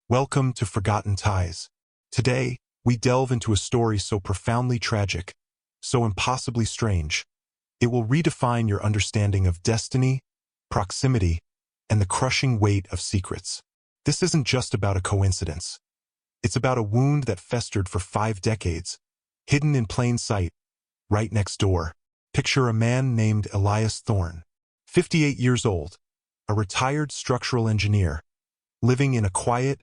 Welcome to Forgotten Ties. Today, we delve into a story so profoundly tragic, so impossibly strange. It will redefine your understanding of destiny, proximity, and the crushing weight of secrets. This isn't just about a coincidence. It's about a wound that festered for 5 decades, hidden in plain sight, right next door. Picture a man named Elias Thorne, 58 years old, a retired structural engineer, living in a quiet,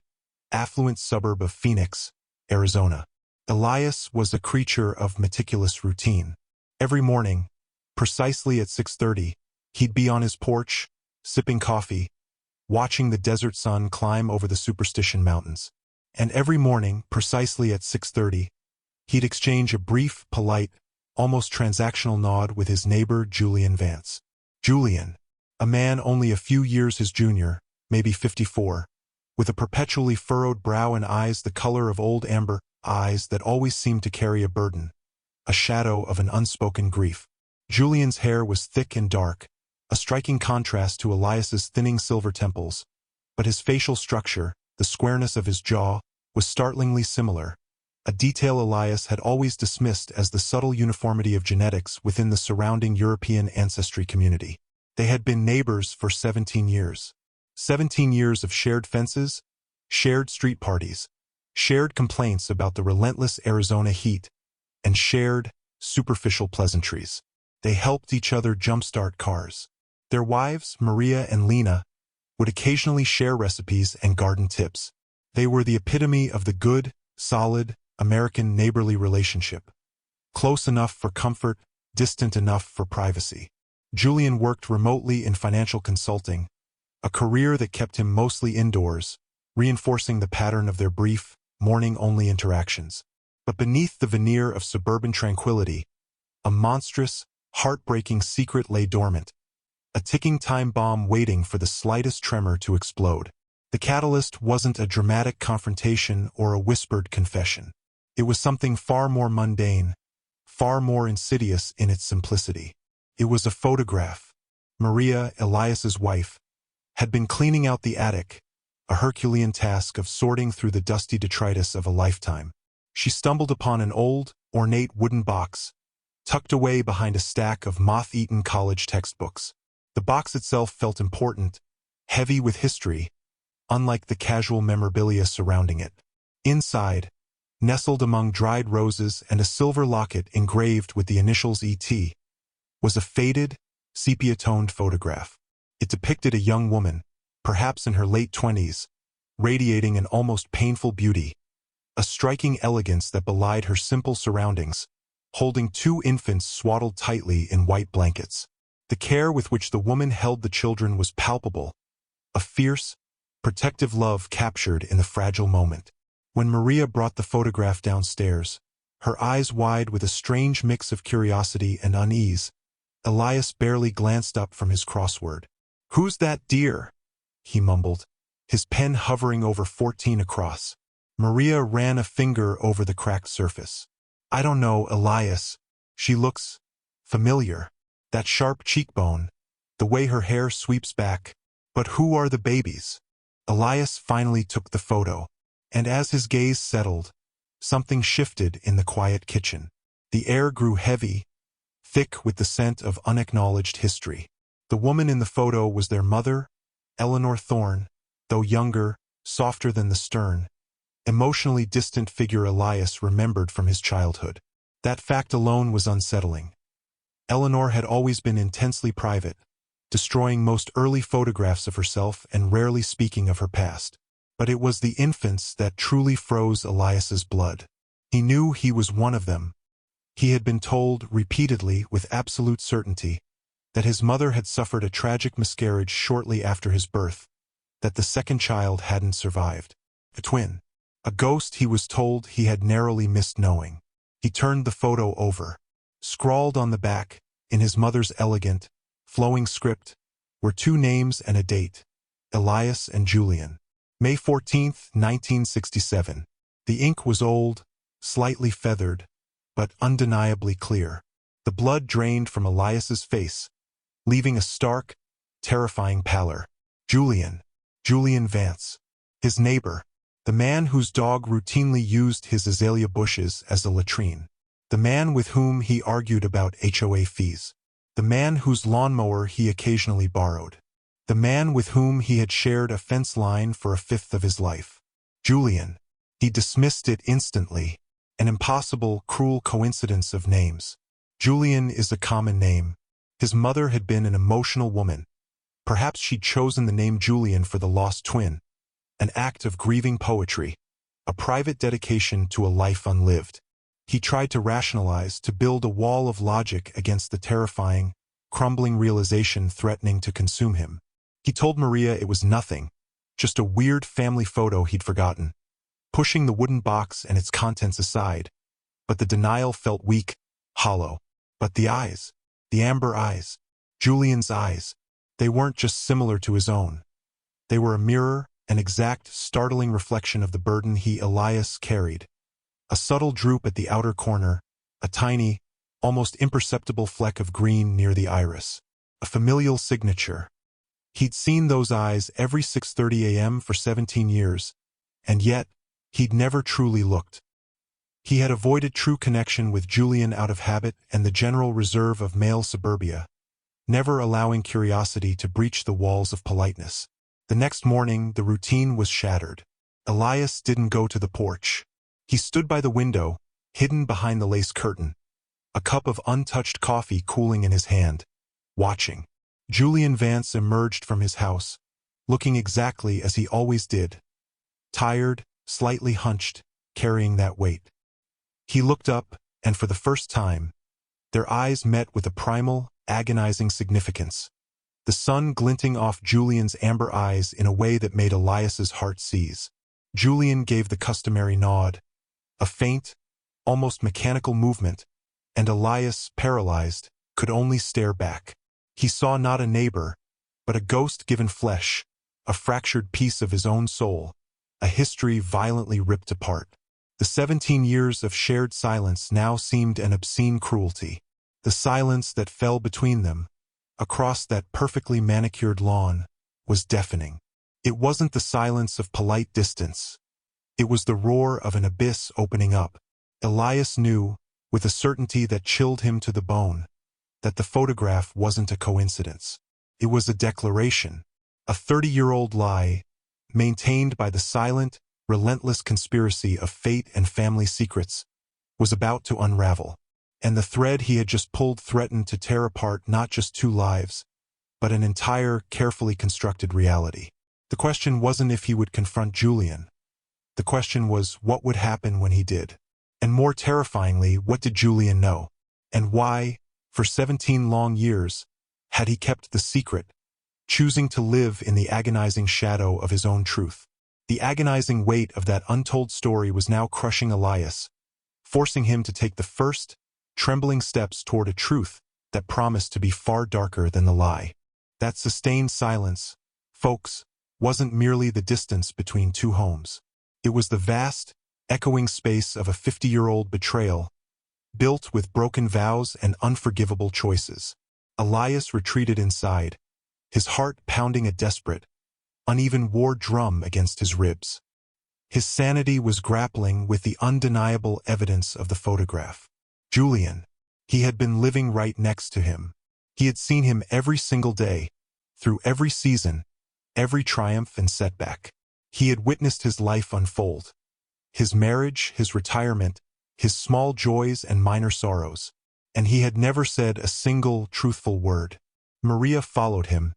affluent suburb of Phoenix, Arizona. Elias was a creature of meticulous routine. Every morning, precisely at 6:30, he'd be on his porch, sipping coffee, watching the desert sun climb over the Superstition Mountains. And every morning, precisely at 6:30, he'd exchange a brief, polite, almost transactional nod with his neighbor Julian Vance. Julian, a man only a few years his junior, maybe 54, with a perpetually furrowed brow and eyes the color of old amber, eyes that always seemed to carry a burden, a shadow of an unspoken grief. Julian's hair was thick and dark, a striking contrast to Elias's thinning silver temples, but his facial structure, the squareness of his jaw, was startlingly similar, a detail Elias had always dismissed as the subtle uniformity of genetics within the surrounding European ancestry community. They had been neighbors for 17 years. 17 years of shared fences, shared street parties, shared complaints about the relentless Arizona heat, and shared, superficial pleasantries. They helped each other jumpstart cars. Their wives, Maria and Lena, would occasionally share recipes and garden tips. They were the epitome of the good, solid, American neighborly relationship. Close enough for comfort, distant enough for privacy. Julian worked remotely in financial consulting, a career that kept him mostly indoors, reinforcing the pattern of their brief, morning-only interactions. But beneath the veneer of suburban tranquility, a monstrous, heartbreaking secret lay dormant, a ticking time bomb waiting for the slightest tremor to explode. The catalyst wasn't a dramatic confrontation or a whispered confession. It was something far more mundane, far more insidious in its simplicity. It was a photograph. Maria, Elias's wife, had been cleaning out the attic, a Herculean task of sorting through the dusty detritus of a lifetime. She stumbled upon an old, ornate wooden box, tucked away behind a stack of moth-eaten college textbooks. The box itself felt important, heavy with history, unlike the casual memorabilia surrounding it. Inside, nestled among dried roses and a silver locket engraved with the initials E.T., was a faded, sepia-toned photograph. It depicted a young woman, perhaps in her late 20s, radiating an almost painful beauty, a striking elegance that belied her simple surroundings, holding 2 infants swaddled tightly in white blankets. The care with which the woman held the children was palpable, a fierce, protective love captured in the fragile moment. When Maria brought the photograph downstairs, her eyes wide with a strange mix of curiosity and unease, Elias barely glanced up from his crossword. "Who's that dear?" he mumbled, his pen hovering over 14 across. Maria ran a finger over the cracked surface. "I don't know, Elias. She looks familiar. That sharp cheekbone, the way her hair sweeps back. But who are the babies?" Elias finally took the photo, and as his gaze settled, something shifted in the quiet kitchen. The air grew heavy, thick with the scent of unacknowledged history. The woman in the photo was their mother, Eleanor Thorne, though younger, softer than the stern, emotionally distant figure Elias remembered from his childhood. That fact alone was unsettling. Eleanor had always been intensely private, destroying most early photographs of herself and rarely speaking of her past. But it was the infants that truly froze Elias's blood. He knew he was one of them. He had been told repeatedly with absolute certainty that his mother had suffered a tragic miscarriage shortly after his birth, that the second child hadn't survived. A twin. A ghost he was told he had narrowly missed knowing. He turned the photo over. Scrawled on the back, in his mother's elegant, flowing script, were 2 names and a date: Elias and Julian. May 14, 1967. The ink was old, slightly feathered, but undeniably clear. The blood drained from Elias's face, leaving a stark, terrifying pallor. Julian Vance. His neighbor. The man whose dog routinely used his azalea bushes as a latrine. The man with whom he argued about HOA fees. The man whose lawnmower he occasionally borrowed. The man with whom he had shared a fence line for a fifth of his life. Julian. He dismissed it instantly. An impossible, cruel coincidence of names. Julian is a common name. His mother had been an emotional woman. Perhaps she'd chosen the name Julian for the lost twin. An act of grieving poetry. A private dedication to a life unlived. He tried to rationalize, to build a wall of logic against the terrifying, crumbling realization threatening to consume him. He told Maria it was nothing, just a weird family photo he'd forgotten, pushing the wooden box and its contents aside. But the denial felt weak, hollow. But the eyes, the amber eyes, Julian's eyes, they weren't just similar to his own. They were a mirror, an exact, startling reflection of the burden he, Elias, carried. A subtle droop at the outer corner, a tiny, almost imperceptible fleck of green near the iris. A familial signature. He'd seen those eyes every 6:30 a.m. for 17 years, and yet, he'd never truly looked. He had avoided true connection with Julian out of habit and the general reserve of male suburbia, never allowing curiosity to breach the walls of politeness. The next morning, the routine was shattered. Elias didn't go to the porch. He stood by the window, hidden behind the lace curtain, a cup of untouched coffee cooling in his hand, watching. Julian Vance emerged from his house, looking exactly as he always did. Tired, slightly hunched, carrying that weight. He looked up, and for the first time, their eyes met with a primal, agonizing significance. The sun glinting off Julian's amber eyes in a way that made Elias's heart seize. Julian gave the customary nod, a faint, almost mechanical movement, and Elias, paralyzed, could only stare back. He saw not a neighbor, but a ghost given flesh, a fractured piece of his own soul, a history violently ripped apart. The 17 years of shared silence now seemed an obscene cruelty. The silence that fell between them, across that perfectly manicured lawn, was deafening. It wasn't the silence of polite distance. It was the roar of an abyss opening up. Elias knew, with a certainty that chilled him to the bone, that the photograph wasn't a coincidence. It was a declaration, a 30-year-old lie, maintained by the silent, relentless conspiracy of fate and family secrets, was about to unravel. And the thread he had just pulled threatened to tear apart not just two lives, but an entire, carefully constructed reality. The question wasn't if he would confront Julian. The question was what would happen when he did. And more terrifyingly, what did Julian know? And why, for 17 long years, had he kept the secret, choosing to live in the agonizing shadow of his own truth? The agonizing weight of that untold story was now crushing Elias, forcing him to take the first, trembling steps toward a truth that promised to be far darker than the lie. That sustained silence, folks, wasn't merely the distance between two homes. It was the vast, echoing space of a 50-year-old betrayal, built with broken vows and unforgivable choices. Elias retreated inside, his heart pounding a desperate, uneven war drum against his ribs. His sanity was grappling with the undeniable evidence of the photograph. Julian. He had been living right next to him. He had seen him every single day, through every season, every triumph and setback. He had witnessed his life unfold. His marriage, his retirement, his small joys and minor sorrows. And he had never said a single truthful word. Maria followed him,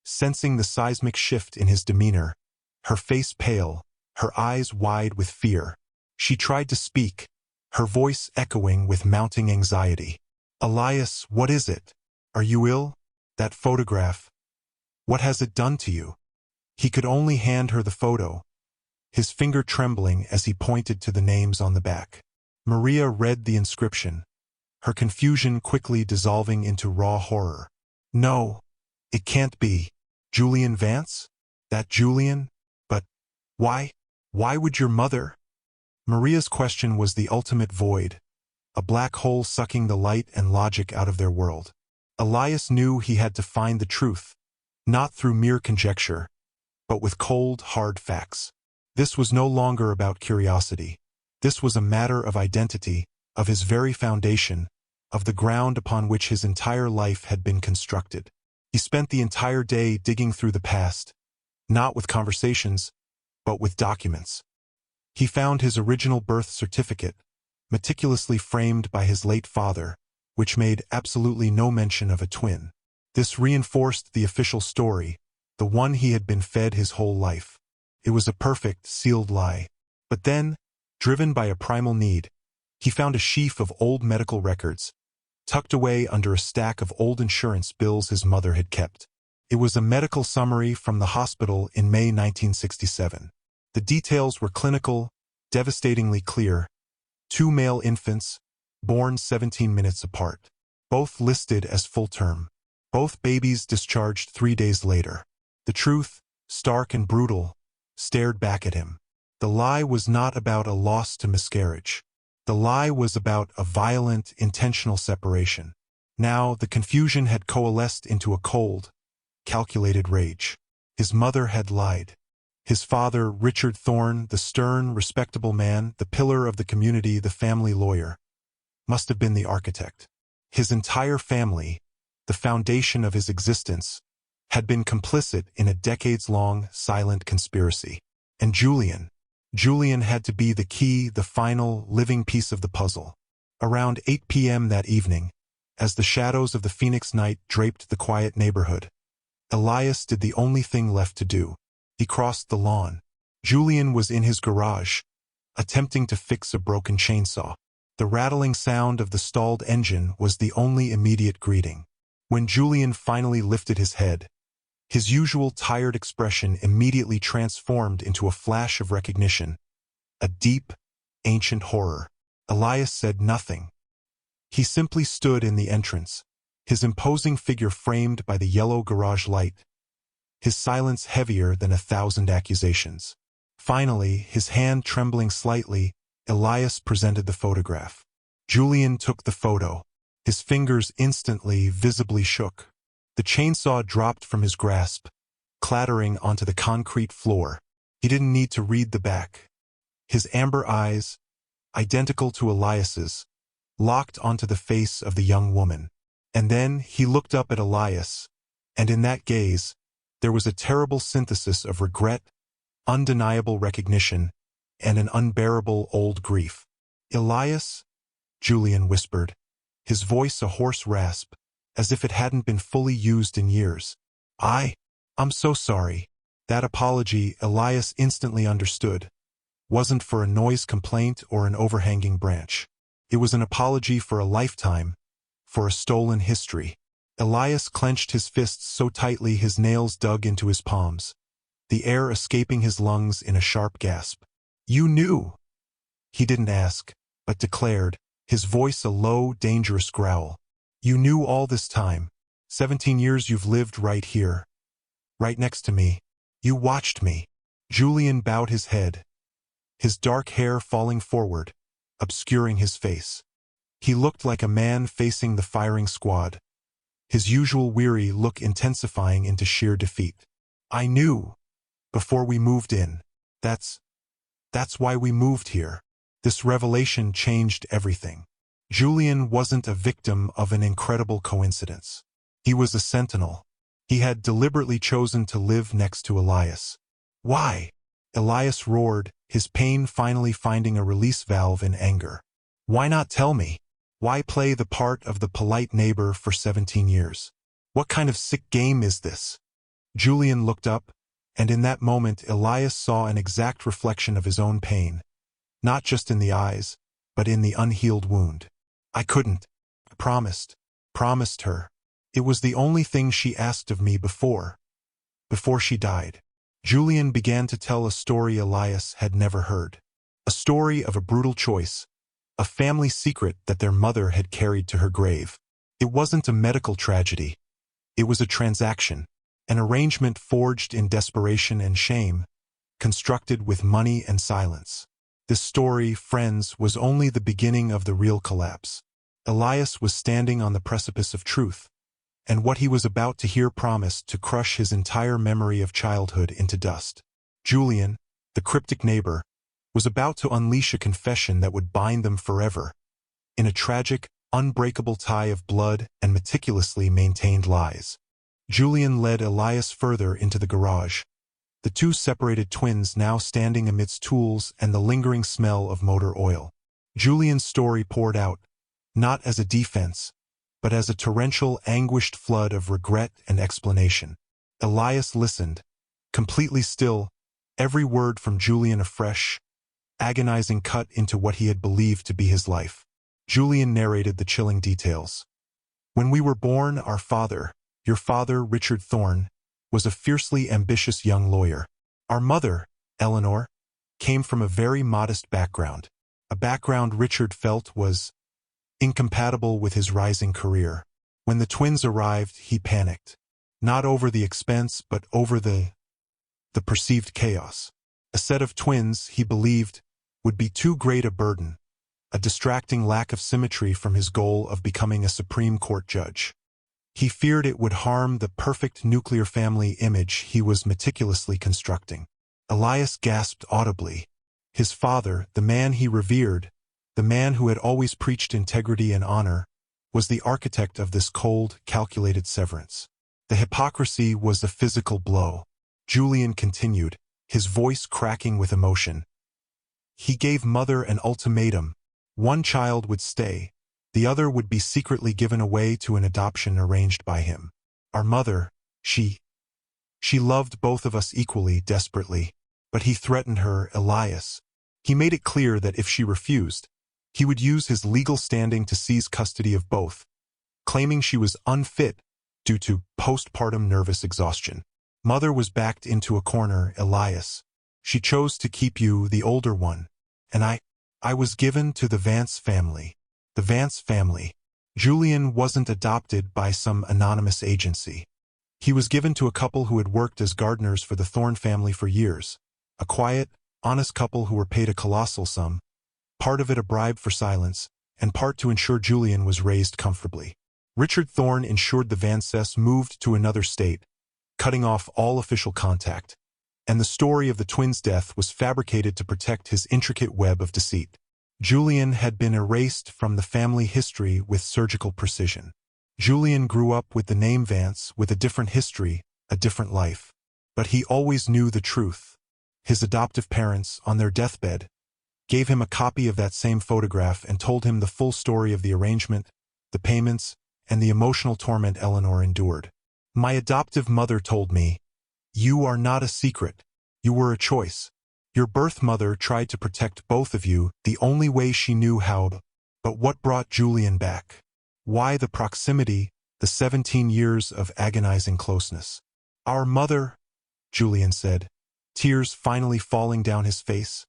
sensing the seismic shift in his demeanor, her face pale, her eyes wide with fear. She tried to speak, her voice echoing with mounting anxiety. Elias, what is it? Are you ill? That photograph. What has it done to you? He could only hand her the photo, his finger trembling as he pointed to the names on the back. Maria read the inscription, her confusion quickly dissolving into raw horror. No, it can't be. Julian Vance? That Julian? But why? Why would your mother? Maria's question was the ultimate void, a black hole sucking the light and logic out of their world. Elias knew he had to find the truth, not through mere conjecture, but with cold, hard facts. This was no longer about curiosity. This was a matter of identity, of his very foundation, of the ground upon which his entire life had been constructed. He spent the entire day digging through the past, not with conversations, but with documents. He found his original birth certificate, meticulously framed by his late father, which made absolutely no mention of a twin. This reinforced the official story, the one he had been fed his whole life. It was a perfect, sealed lie. But then, driven by a primal need, he found a sheaf of old medical records, tucked away under a stack of old insurance bills his mother had kept. It was a medical summary from the hospital in May 1967. The details were clinical, devastatingly clear. 2 male infants, born 17 minutes apart. Both listed as full term. Both babies discharged 3 days later. The truth, stark and brutal, stared back at him. The lie was not about a loss to miscarriage. The lie was about a violent, intentional separation. Now the confusion had coalesced into a cold, calculated rage. His mother had lied. His father, Richard Thorne, the stern, respectable man, the pillar of the community, the family lawyer, must have been the architect. His entire family, the foundation of his existence, had been complicit in a decades-long, silent conspiracy. And Julian had to be the key, the final, living piece of the puzzle. Around 8 p.m. that evening, as the shadows of the Phoenix night draped the quiet neighborhood, Elias did the only thing left to do. He crossed the lawn. Julian was in his garage, attempting to fix a broken chainsaw. The rattling sound of the stalled engine was the only immediate greeting. When Julian finally lifted his head, his usual tired expression immediately transformed into a flash of recognition, a deep, ancient horror. Elias said nothing. He simply stood in the entrance, his imposing figure framed by the yellow garage light, his silence heavier than 1,000 accusations. Finally, his hand trembling slightly, Elias presented the photograph. Julian took the photo. His fingers instantly, visibly shook. The chainsaw dropped from his grasp, clattering onto the concrete floor. He didn't need to read the back. His amber eyes, identical to Elias's, locked onto the face of the young woman. And then he looked up at Elias, and in that gaze, there was a terrible synthesis of regret, undeniable recognition, and an unbearable old grief. "Elias?" Julian whispered, his voice a hoarse rasp, as if it hadn't been fully used in years. I'm so sorry." That apology, Elias instantly understood, wasn't for a noise complaint or an overhanging branch. It was an apology for a lifetime, for a stolen history. Elias clenched his fists so tightly his nails dug into his palms, the air escaping his lungs in a sharp gasp. "You knew." He didn't ask, but declared, his voice a low, dangerous growl. "You knew all this time. 17 years you've lived right here, right next to me. You watched me." Julian bowed his head, his dark hair falling forward, obscuring his face. He looked like a man facing the firing squad, his usual weary look intensifying into sheer defeat. "I knew, before we moved in. That's why we moved here." This revelation changed everything. Julian wasn't a victim of an incredible coincidence. He was a sentinel. He had deliberately chosen to live next to Elias. "Why?" Elias roared, his pain finally finding a release valve in anger. "Why not tell me? Why play the part of the polite neighbor for 17 years? What kind of sick game is this?" Julian looked up, and in that moment Elias saw an exact reflection of his own pain, not just in the eyes, but in the unhealed wound. "I couldn't. I promised her. It was the only thing she asked of me before she died." Julian began to tell a story Elias had never heard. A story of a brutal choice, a family secret that their mother had carried to her grave. It wasn't a medical tragedy. It was a transaction, an arrangement forged in desperation and shame, constructed with money and silence. This story, friends, was only the beginning of the real collapse. Elias was standing on the precipice of truth, and what he was about to hear promised to crush his entire memory of childhood into dust. Julian, the cryptic neighbor, was about to unleash a confession that would bind them forever, in a tragic, unbreakable tie of blood and meticulously maintained lies. Julian led Elias further into the garage, the two separated twins now standing amidst tools and the lingering smell of motor oil. Julian's story poured out, not as a defense, but as a torrential, anguished flood of regret and explanation. Elias listened, completely still, every word from Julian a fresh, agonizing cut into what he had believed to be his life. Julian narrated the chilling details. When we were born, our father, your father, Richard Thorne, was a fiercely ambitious young lawyer. Our mother, Eleanor, came from a very modest background, a background Richard felt was incompatible with his rising career. When the twins arrived, he panicked, not over the expense but over the perceived chaos. A set of twins, he believed, would be too great a burden, a distracting lack of symmetry from his goal of becoming a Supreme Court judge. He feared it would harm the perfect nuclear family image he was meticulously constructing. Elias gasped audibly. His father, the man he revered, the man who had always preached integrity and honor, was the architect of this cold, calculated severance. The hypocrisy was a physical blow. Julian continued, his voice cracking with emotion. He gave Mother an ultimatum. One child would stay. The other would be secretly given away to an adoption arranged by him. Our mother, she loved both of us equally, desperately. But he threatened her, Elias. He made it clear that if she refused, he would use his legal standing to seize custody of both, claiming she was unfit due to postpartum nervous exhaustion. Mother was backed into a corner, Elias. She chose to keep you, the older one, and I was given to the Vance family. The Vance family. Julian wasn't adopted by some anonymous agency. He was given to a couple who had worked as gardeners for the Thorne family for years. A quiet, honest couple who were paid a colossal sum, part of it a bribe for silence, and part to ensure Julian was raised comfortably. Richard Thorne ensured the Vances moved to another state, cutting off all official contact, and the story of the twins' death was fabricated to protect his intricate web of deceit. Julian had been erased from the family history with surgical precision. Julian grew up with the name Vance, with a different history, a different life. But he always knew the truth. His adoptive parents, on their deathbed, gave him a copy of that same photograph and told him the full story of the arrangement, the payments, and the emotional torment Eleanor endured. My adoptive mother told me, "You are not a secret. You were a choice. Your birth mother tried to protect both of you the only way she knew how. But what brought Julian back? Why the proximity, the 17 years of agonizing closeness?" Our mother, Julian said, tears finally falling down his face.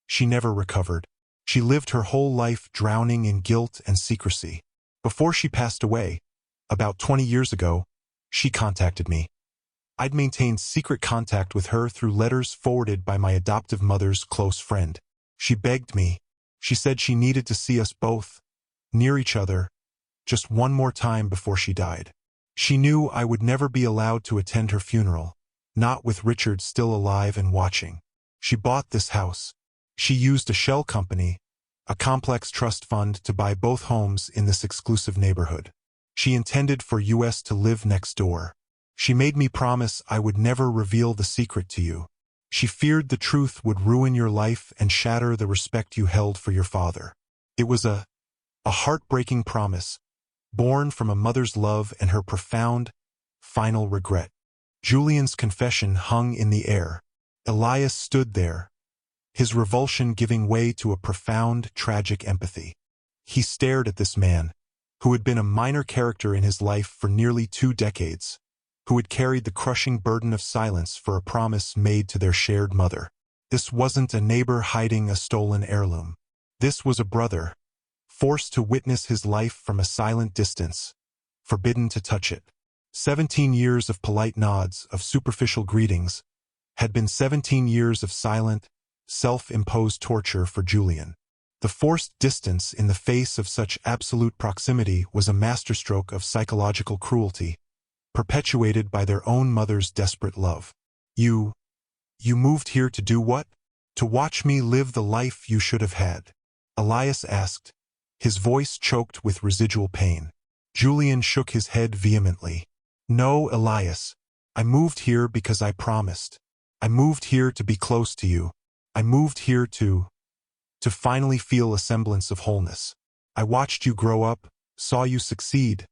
She never recovered. She lived her whole life drowning in guilt and secrecy. Before she passed away, about 20 years ago, she contacted me. I'd maintained secret contact with her through letters forwarded by my adoptive mother's close friend. She begged me. She said she needed to see us both, near each other, just one more time before she died. She knew I would never be allowed to attend her funeral, not with Richard still alive and watching. She bought this house. She used a shell company, a complex trust fund to buy both homes in this exclusive neighborhood. She intended for us to live next door. She made me promise I would never reveal the secret to you. She feared the truth would ruin your life and shatter the respect you held for your father. It was a heartbreaking promise, born from a mother's love and her profound, final regret. Julian's confession hung in the air. Elias stood there, his revulsion giving way to a profound, tragic empathy. He stared at this man, who had been a minor character in his life for nearly 2 decades, who had carried the crushing burden of silence for a promise made to their shared mother. This wasn't a neighbor hiding a stolen heirloom. This was a brother, forced to witness his life from a silent distance, forbidden to touch it. 17 years of polite nods, of superficial greetings, had been 17 years of silent, self-imposed torture for Julian. The forced distance in the face of such absolute proximity was a masterstroke of psychological cruelty, perpetuated by their own mother's desperate love. You moved here to do what?" To watch me live the life you should have had? Elias asked, his voice choked with residual pain. Julian shook his head vehemently. No, Elias. I moved here because I promised. I moved here to be close to you. I moved here to finally feel a semblance of wholeness. I watched you grow up, saw you succeed,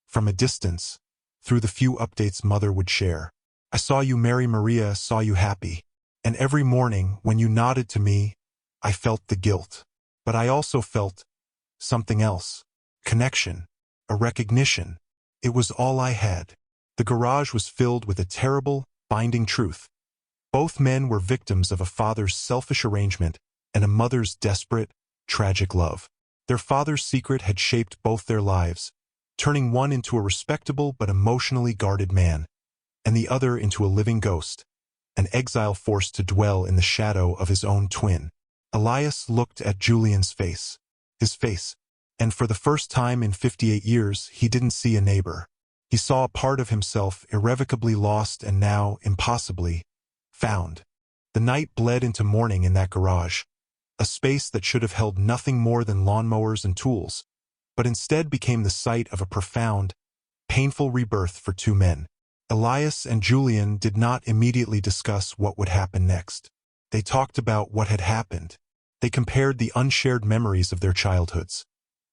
from a distance, through the few updates Mother would share. I saw you marry Maria, saw you happy. And every morning, when you nodded to me, I felt the guilt. But I also felt something else. Connection. A recognition. It was all I had. The garage was filled with a terrible, binding truth. Both men were victims of a father's selfish arrangement and a mother's desperate, tragic love. Their father's secret had shaped both their lives, turning one into a respectable but emotionally guarded man, and the other into a living ghost, an exile forced to dwell in the shadow of his own twin. Elias looked at Julian's face. His face. And for the first time in 58 years, he didn't see a neighbor. He saw a part of himself irrevocably lost and now, impossibly, found. The night bled into morning in that garage, a space that should have held nothing more than lawnmowers and tools, but instead became the site of a profound, painful rebirth for two men. Elias and Julian did not immediately discuss what would happen next. They talked about what had happened. They compared the unshared memories of their childhoods.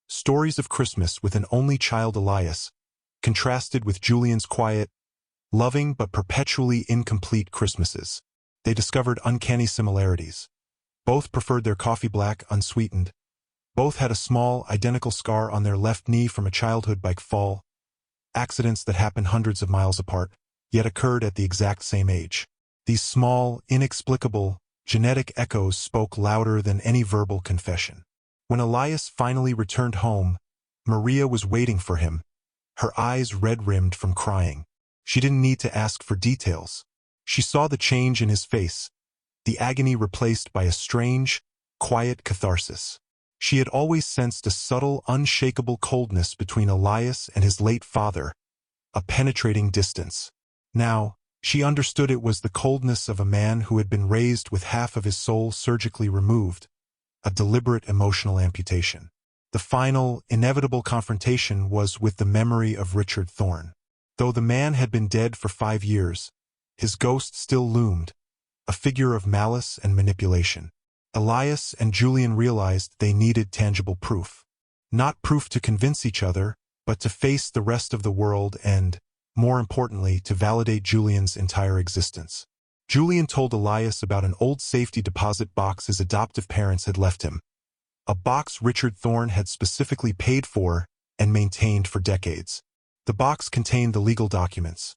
Stories of Christmas with an only child, Elias, contrasted with Julian's quiet, loving but perpetually incomplete Christmases. They discovered uncanny similarities. Both preferred their coffee black, unsweetened. Both had a small, identical scar on their left knee from a childhood bike fall. Accidents that happened hundreds of miles apart, yet occurred at the exact same age. These small, inexplicable, genetic echoes spoke louder than any verbal confession. When Elias finally returned home, Maria was waiting for him, her eyes red-rimmed from crying. She didn't need to ask for details. She saw the change in his face, the agony replaced by a strange, quiet catharsis. She had always sensed a subtle, unshakable coldness between Elias and his late father, a penetrating distance. Now, she understood it was the coldness of a man who had been raised with half of his soul surgically removed, a deliberate emotional amputation. The final, inevitable confrontation was with the memory of Richard Thorne. Though the man had been dead for 5 years, his ghost still loomed, a figure of malice and manipulation. Elias and Julian realized they needed tangible proof. Not proof to convince each other, but to face the rest of the world and, more importantly, to validate Julian's entire existence. Julian told Elias about an old safety deposit box his adoptive parents had left him. A box Richard Thorne had specifically paid for and maintained for decades. The box contained the legal documents,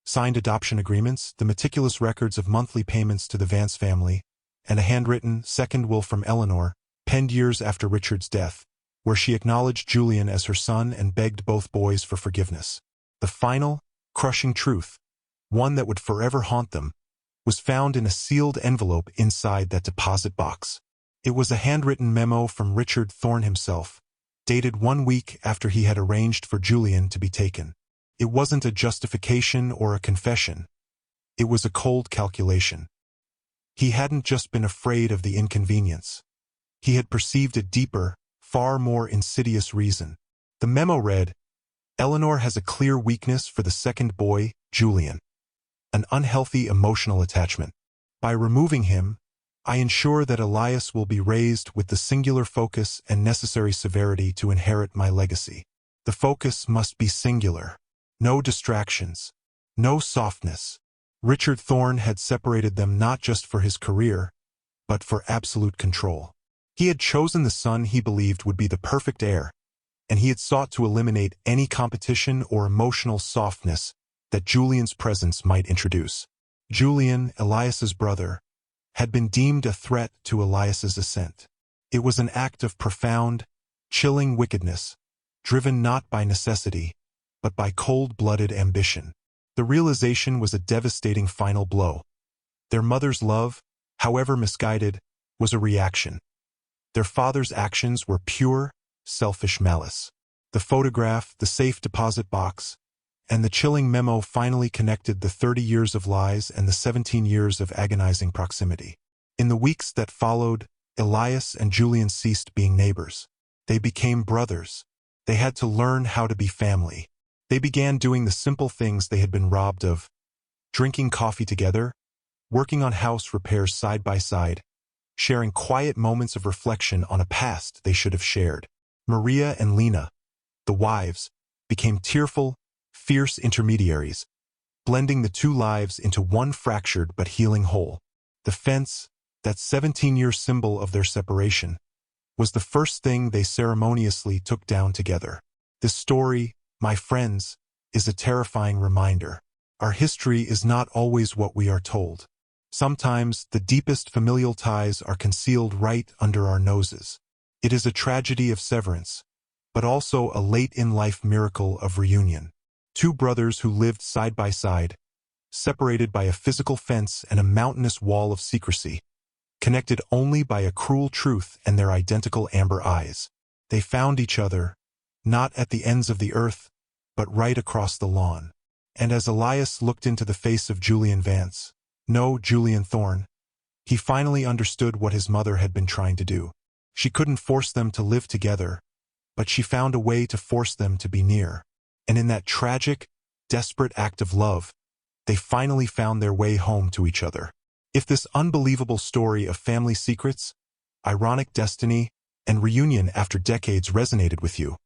signed adoption agreements, the meticulous records of monthly payments to the Vance family, and a handwritten second will from Eleanor, penned years after Richard's death, where she acknowledged Julian as her son and begged both boys for forgiveness. The final, crushing truth, one that would forever haunt them, was found in a sealed envelope inside that deposit box. It was a handwritten memo from Richard Thorne himself, dated 1 week after he had arranged for Julian to be taken. It wasn't a justification or a confession. It was a cold calculation. He hadn't just been afraid of the inconvenience. He had perceived a deeper, far more insidious reason. The memo read, "Eleanor has a clear weakness for the second boy, Julian. An unhealthy emotional attachment. By removing him, I ensure that Elias will be raised with the singular focus and necessary severity to inherit my legacy. The focus must be singular. No distractions. No softness." Richard Thorne had separated them not just for his career, but for absolute control. He had chosen the son he believed would be the perfect heir, and he had sought to eliminate any competition or emotional softness that Julian's presence might introduce. Julian, Elias's brother, had been deemed a threat to Elias's ascent. It was an act of profound, chilling wickedness, driven not by necessity, but by cold-blooded ambition. The realization was a devastating final blow. Their mother's love, however misguided, was a reaction. Their father's actions were pure, selfish malice. The photograph, the safe deposit box, and the chilling memo finally connected the 30 years of lies and the 17 years of agonizing proximity. In the weeks that followed, Elias and Julian ceased being neighbors. They became brothers. They had to learn how to be family. They began doing the simple things they had been robbed of: drinking coffee together, working on house repairs side by side, sharing quiet moments of reflection on a past they should have shared. Maria and Lena, the wives, became tearful, fierce intermediaries, blending the two lives into one fractured but healing whole. The fence, that 17-year symbol of their separation, was the first thing they ceremoniously took down together. This story, my friends, is a terrifying reminder. Our history is not always what we are told. Sometimes the deepest familial ties are concealed right under our noses. It is a tragedy of severance, but also a late-in-life miracle of reunion. Two brothers who lived side by side, separated by a physical fence and a mountainous wall of secrecy, connected only by a cruel truth and their identical amber eyes. They found each other, not at the ends of the earth, but right across the lawn. And as Elias looked into the face of Julian Vance, no, Julian Thorne, he finally understood what his mother had been trying to do. She couldn't force them to live together, but she found a way to force them to be near. And in that tragic, desperate act of love, they finally found their way home to each other. If this unbelievable story of family secrets, ironic destiny, and reunion after decades resonated with you,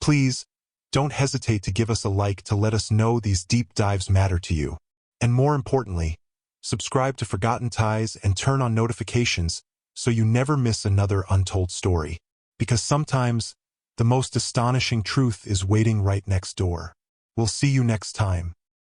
please, don't hesitate to give us a like to let us know these deep dives matter to you. And more importantly, subscribe to Forgotten Ties and turn on notifications so you never miss another untold story. Because sometimes, the most astonishing truth is waiting right next door. We'll see you next time.